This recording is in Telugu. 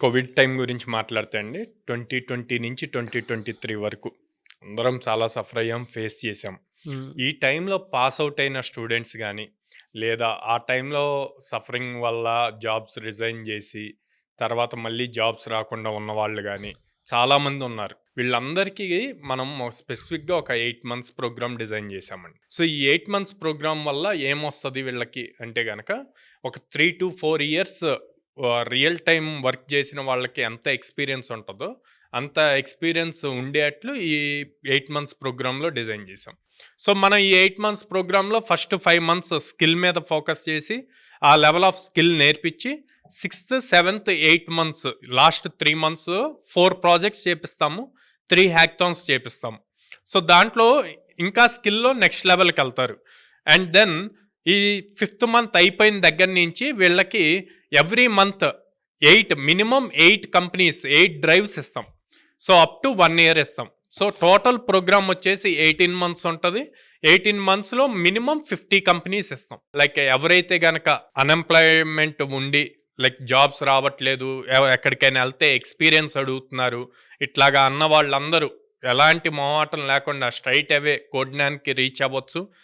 కోవిడ్ టైం గురించి మాట్లాడితే అండి 2020 నుంచి 2023 వరకు అందరం చాలా సఫర్ అయ్యాం, ఫేస్ చేసాం. హ్మ్. ఈ టైంలో పాస్ అవుట్ అయిన స్టూడెంట్స్ కానీ, లేదా ఆ టైంలో సఫరింగ్ వల్ల జాబ్స్ రిజైన్ చేసి తర్వాత మళ్ళీ జాబ్స్ రాకుండా ఉన్నవాళ్ళు కానీ చాలామంది ఉన్నారు. వీళ్ళందరికీ మనం స్పెసిఫిక్గా ఒక 8 మంత్స్ ప్రోగ్రామ్ డిజైన్ చేసామండి. సో ఈ 8 మంత్స్ ప్రోగ్రామ్ వల్ల ఏమొస్తుంది వీళ్ళకి అంటే గనక ఒక 3 to 4 years real time work చేసిన వాళ్ళకి ఎంత ఎక్స్పీరియన్స్ ఉంటుందో అంత ఎక్స్పీరియన్స్ ఉండేట్లు ఈ 8 మంత్స్ ప్రోగ్రాంలో డిజైన్ చేసాం. సో మనం ఈ 8 మంత్స్ ప్రోగ్రాంలో ఫస్ట్ 5 మంత్స్ స్కిల్ మీద ఫోకస్ చేసి ఆ లెవెల్ ఆఫ్ స్కిల్ నేర్పించి 6th, 7th, 8 months last 3 months 4 projects చేపిస్తాము, 3 హ్యాక్థాన్స్ చేపిస్తాము. సో దాంట్లో ఇంకా స్కిల్లో నెక్స్ట్ లెవెల్కి వెళ్తారు. అండ్ దెన్ ఈ 5th మంత్ అయిపోయిన దగ్గర నుంచి వీళ్ళకి ఎవ్రీ మంత్ 8 కంపెనీస్ 8 డ్రైవ్స్ ఇస్తాం. సో అప్ టు 1 year ఇస్తాం. సో టోటల్ ప్రోగ్రామ్ వచ్చేసి 18 మంత్స్ ఉంటుంది. 18 మంత్స్లో మినిమం 50 కంపెనీస్ ఇస్తాం. లైక్ ఎవరైతే గనక అన్ఎంప్లాయ్మెంట్ ఉండి లైక్ జాబ్స్ రావట్లేదు, ఎక్కడికైనా వెళ్తే ఎక్స్పీరియన్స్ అడుగుతున్నారు, ఇట్లాగా అన్న వాళ్ళందరూ ఎలాంటి మొహమాటం లేకుండా స్ట్రైట్ అవే కోడ్నాన్కి రీచ్ అవ్వచ్చు.